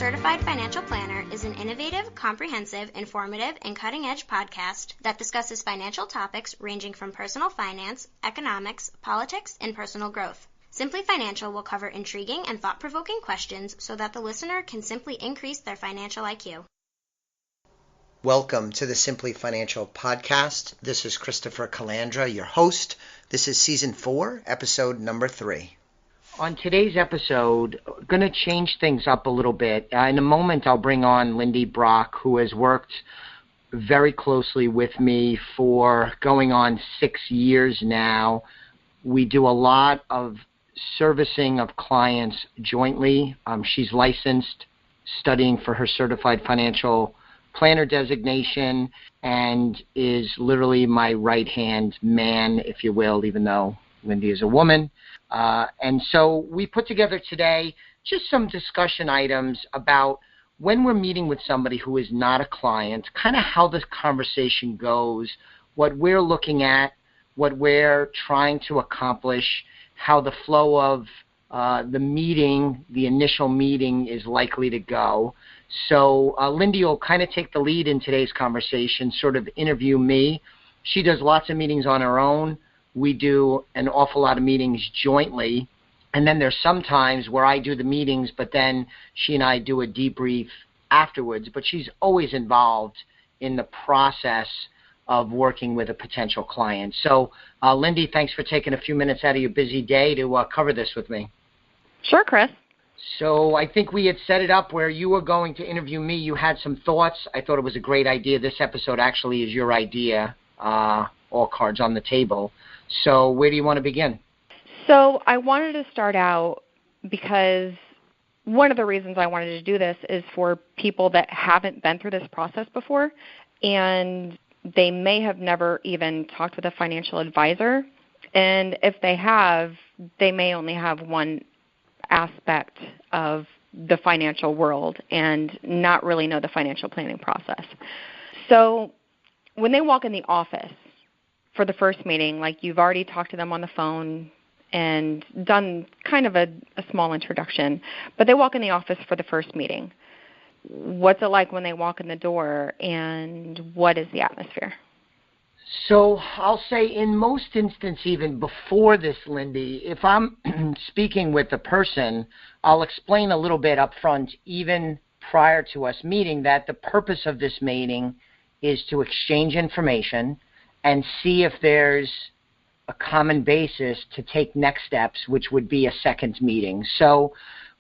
Certified Financial Planner is an innovative, comprehensive, informative, and cutting-edge podcast that discusses financial topics ranging from personal finance, economics, politics, and personal growth. Simply Financial will cover intriguing and thought-provoking questions so that the listener can simply increase their financial IQ. Welcome to the Simply Financial podcast. This is Christopher Calandra, your host. This is Season 4, Episode number 3. On today's episode, we're going to change things up a little bit. In a moment, I'll bring on Lindy Brock, who has worked very closely with me for going on 6 years now. We do a lot of servicing of clients jointly. She's licensed, studying for her Certified Financial Planner designation, and is literally my right-hand man, if you will, even though Lindy is a woman. And so we put together today just some discussion items about when we're meeting with somebody who is not a client, kind of how this conversation goes, what we're looking at, what we're trying to accomplish, how the flow of the initial meeting is likely to go. So Lindy will kind of take the lead in today's conversation, sort of interview me. She does lots of meetings on her own. We do an awful lot of meetings jointly. And then there's some times where I do the meetings, but then she and I do a debrief afterwards. But she's always involved in the process of working with a potential client. So, Lindy, thanks for taking a few minutes out of your busy day to cover this with me. Sure, Chris. So I think we had set it up where you were going to interview me. You had some thoughts. I thought it was a great idea. This episode actually is your idea, all cards on the table. So where do you want to begin? So I wanted to start out because one of the reasons I wanted to do this is for people that haven't been through this process before, and they may have never even talked with a financial advisor. And if they have, they may only have one aspect of the financial world and not really know the financial planning process. So when they walk in the office for the first meeting, like you've already talked to them on the phone and done kind of a small introduction, but they walk in the office for the first meeting. What's it like when they walk in the door, and what is the atmosphere? So I'll say in most instances, even before this, Lindy, if I'm speaking with a person, I'll explain a little bit up front, even prior to us meeting, that the purpose of this meeting is to exchange information and see if there's a common basis to take next steps, which would be a second meeting. So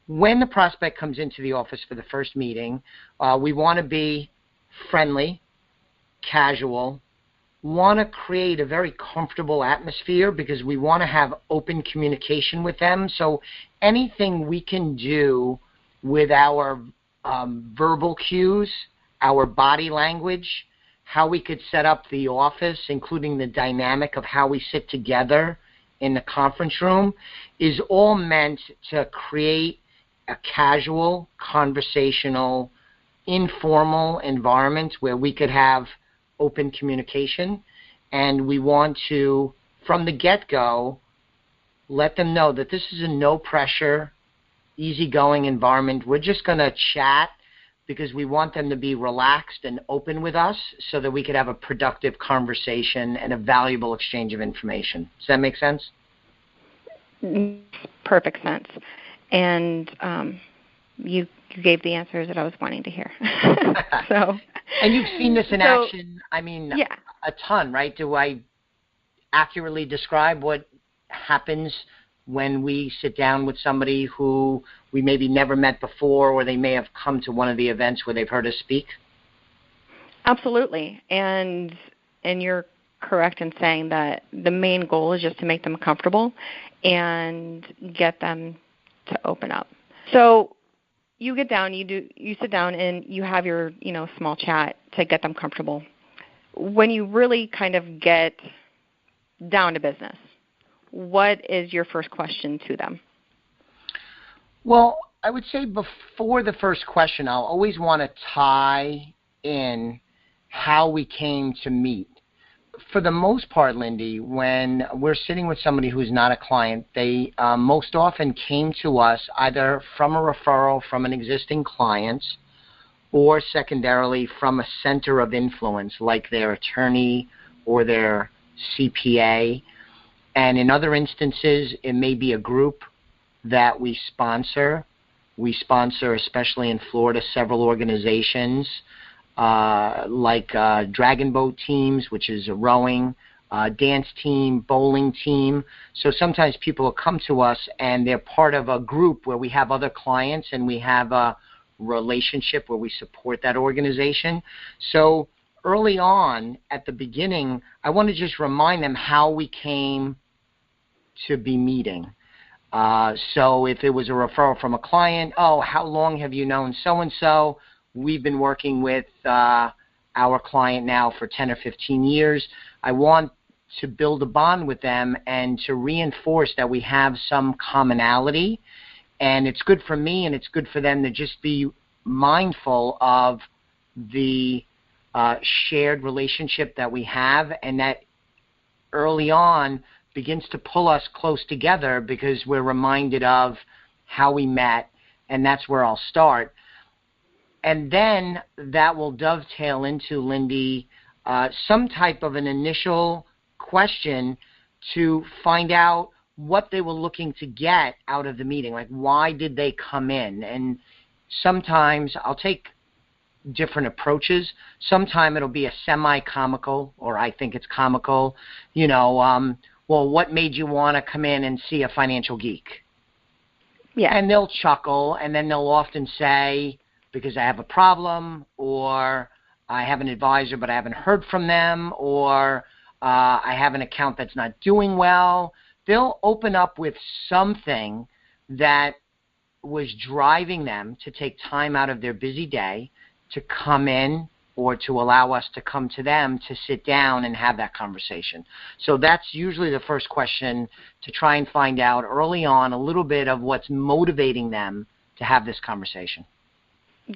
when the prospect comes into the office for the first meeting, we want to be friendly, casual, want to create a very comfortable atmosphere because we want to have open communication with them. So anything we can do with our verbal cues, our body language, how we could set up the office, including the dynamic of how we sit together in the conference room, is all meant to create a casual, conversational, informal environment where we could have open communication. And we want to, from the get-go, let them know that this is a no-pressure, easygoing environment. We're just going to chat because we want them to be relaxed and open with us so that we could have a productive conversation and a valuable exchange of information. Does that make sense? Perfect sense. And you gave the answers that I was wanting to hear. And you've seen this in action, yeah, a ton, right? Do I accurately describe what happens when we sit down with somebody who we maybe never met before, or they may have come to one of the events where they've heard us speak? Absolutely. And you're correct in saying that the main goal is just to make them comfortable and get them to open up. So you get down, you sit down and you have your, small chat to get them comfortable. When you really kind of get down to business, what is your first question to them? Well, I would say before the first question, I'll always want to tie in how we came to meet. for the most part, Lindy, when we're sitting with somebody who's not a client, they most often came to us either from a referral from an existing client or secondarily from a center of influence like their attorney or their CPA. And in other instances, it may be a group that we sponsor. We sponsor, especially in Florida, several organizations like Dragon Boat teams, which is a rowing, dance team, bowling team. So sometimes people will come to us and they're part of a group where we have other clients and we have a relationship where we support that organization. So early on, at the beginning, I want to just remind them how we came to be meeting. So if it was a referral from a client, how long have you known so-and-so? We've been working with our client now for 10 or 15 years. I want to build a bond with them and to reinforce that we have some commonality. And it's good for me and it's good for them to just be mindful of the shared relationship that we have, and that early on begins to pull us close together because we're reminded of how we met, and that's where I'll start. And then that will dovetail into, Lindy, some type of an initial question to find out what they were looking to get out of the meeting, like why did they come in? And sometimes I'll take different approaches. Sometimes it'll be a semi-comical, or I think it's comical, well, what made you want to come in and see a financial geek? Yeah. And they'll chuckle, and then they'll often say, because I have a problem, or I have an advisor but I haven't heard from them, or I have an account that's not doing well. They'll open up with something that was driving them to take time out of their busy day to come in or to allow us to come to them to sit down and have that conversation. So that's usually the first question, to try and find out early on a little bit of what's motivating them to have this conversation.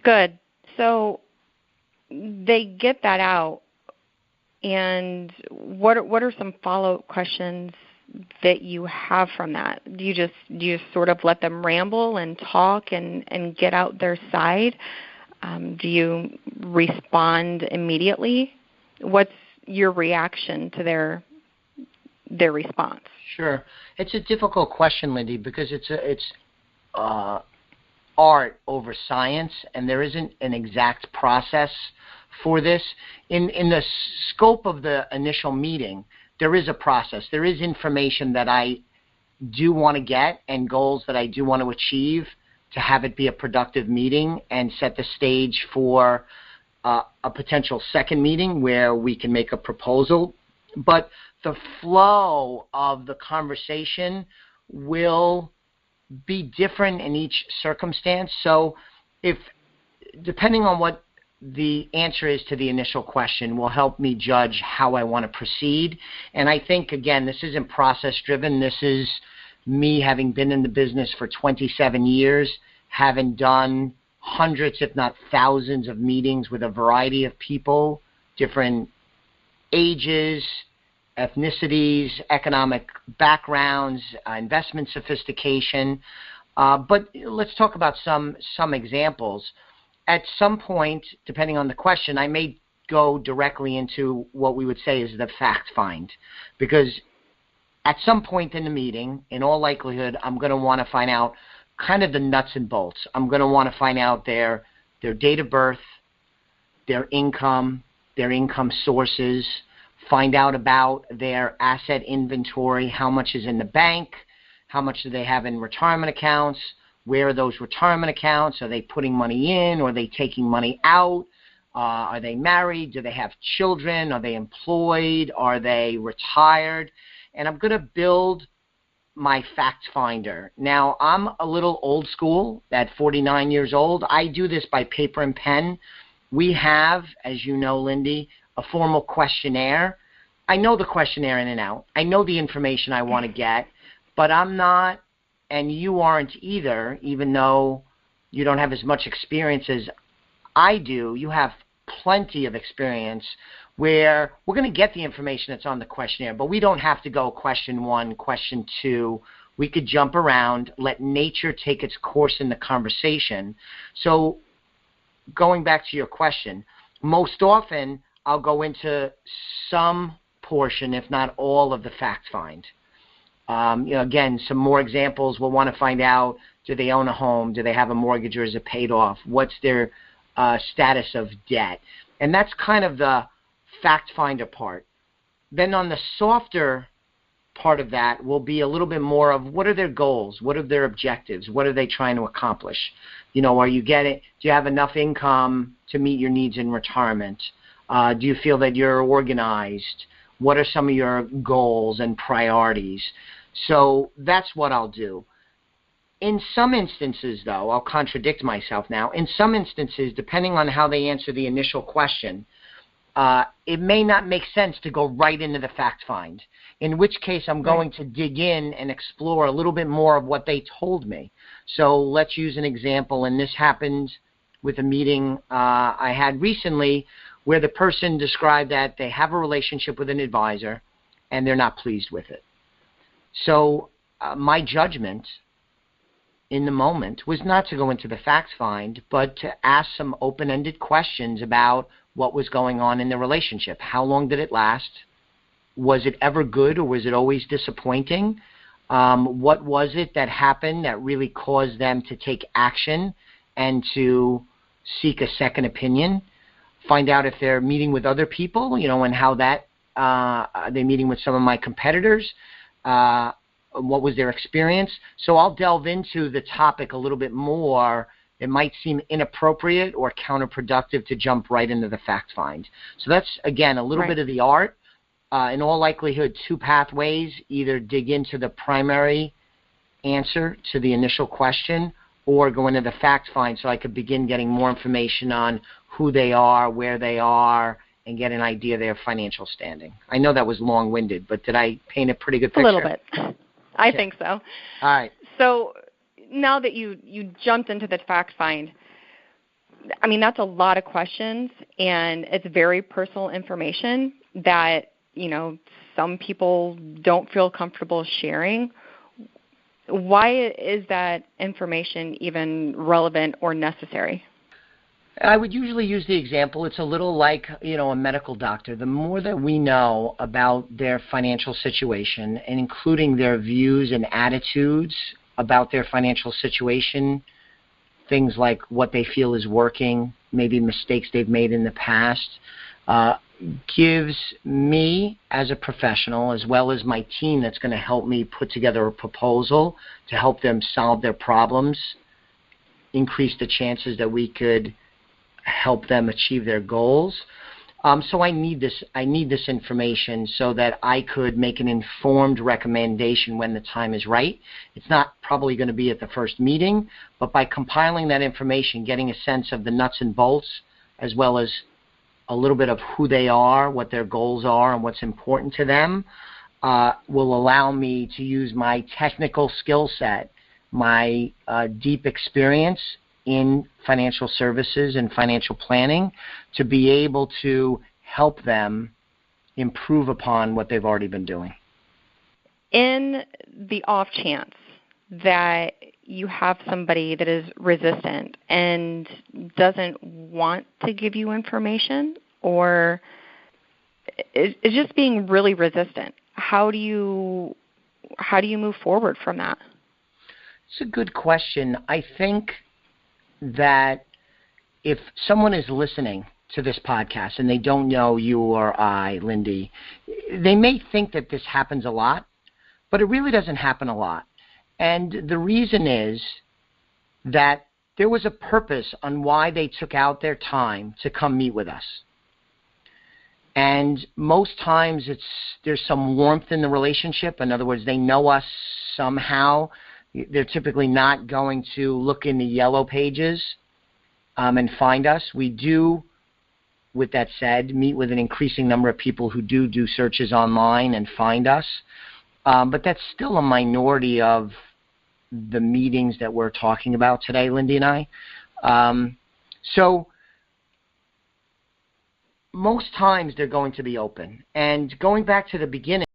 Good. So they get that out, and what are some follow-up questions that you have from that? Do you sort of let them ramble and talk and get out their side? Do you respond immediately? What's your reaction to their response? Sure. It's a difficult question, Lindy, because it's art over science, and there isn't an exact process for this. In the scope of the initial meeting, there is a process. There is information that I do want to get and goals that I do want to achieve to have it be a productive meeting and set the stage for a potential second meeting where we can make a proposal. But the flow of the conversation will be different in each circumstance. So depending on what the answer is to the initial question will help me judge how I want to proceed. And I think, again, this isn't process-driven. This is me having been in the business for 27 years, having done hundreds, if not thousands, of meetings with a variety of people, different ages, ethnicities, economic backgrounds, investment sophistication. But let's talk about some examples. At some point, depending on the question, I may go directly into what we would say is the fact find, because at some point in the meeting, in all likelihood, I'm going to want to find out kind of the nuts and bolts. I'm going to want to find out their date of birth, their income sources, find out about their asset inventory, how much is in the bank, how much do they have in retirement accounts, where are those retirement accounts, are they putting money in, or are they taking money out, are they married, do they have children, are they employed, are they retired, and I'm going to build my fact finder. Now, I'm a little old school at 49 years old. I do this by paper and pen. We have, as you know, Lindy, a formal questionnaire. I know the questionnaire in and out. I know the information I want to get, but I'm not, and you aren't either, even though you don't have as much experience as I do. You have plenty of experience where we're going to get the information that's on the questionnaire, but we don't have to go question 1, question 2. We could jump around, let nature take its course in the conversation. So going back to your question, most often I'll go into some portion, if not all, of the fact find. Again, some more examples. We'll want to find out, do they own a home? Do they have a mortgage, or is it paid off? What's their status of debt? And that's kind of the fact finder part. Then on the softer part of that will be a little bit more of, what are their goals? What are their objectives? What are they trying to accomplish? Do you have enough income to meet your needs in retirement? Do you feel that you're organized? What are some of your goals and priorities? So that's what I'll do. In some instances, though, I'll contradict myself now. In some instances, depending on how they answer the initial question, it may not make sense to go right into the fact find, in which case I'm going to dig in and explore a little bit more of what they told me. So let's use an example, and this happened with a meeting I had recently where the person described that they have a relationship with an advisor and they're not pleased with it. So my judgment in the moment was not to go into the fact find, but to ask some open-ended questions about what was going on in the relationship. How long did it last? Was it ever good, or was it always disappointing? What was it that happened that really caused them to take action and to seek a second opinion? Find out if they're meeting with other people, and how that are they meeting with some of my competitors? What was their experience? So I'll delve into the topic a little bit more. It might seem inappropriate or counterproductive to jump right into the fact find. So that's, again, a little bit of the art. In all likelihood, 2 pathways: either dig into the primary answer to the initial question, or go into the fact find so I could begin getting more information on who they are, where they are, and get an idea of their financial standing. I know that was long-winded, but did I paint a pretty good picture? A little bit. I think so. All right. So now that you jumped into the fact find, I mean, that's a lot of questions, and it's very personal information that, some people don't feel comfortable sharing. Why is that information even relevant or necessary? I would usually use the example, it's a little like, a medical doctor. The more that we know about their financial situation, and including their views and attitudes about their financial situation, things like what they feel is working, maybe mistakes they've made in the past, gives me as a professional, as well as my team that's going to help me put together a proposal to help them solve their problems, increase the chances that we could help them achieve their goals. So I need this information so that I could make an informed recommendation when the time is right. It's not probably going to be at the first meeting, but by compiling that information, getting a sense of the nuts and bolts, as well as a little bit of who they are, what their goals are, and what's important to them, will allow me to use my technical skill set, my deep experience in financial services and financial planning, to be able to help them improve upon what they've already been doing. In the off chance that you have somebody that is resistant and doesn't want to give you information, or is just being really resistant, how do you move forward from that? It's a good question. I think that if someone is listening to this podcast and they don't know you or I, Lindy, they may think that this happens a lot, but it really doesn't happen a lot. And the reason is that there was a purpose on why they took out their time to come meet with us. And most times there's some warmth in the relationship. In other words, they know us somehow. They're typically not going to look in the yellow pages and find us. We do, with that said, meet with an increasing number of people who do searches online and find us. But that's still a minority of the meetings that we're talking about today, Lindy and I. So most times they're going to be open. And going back to the beginning,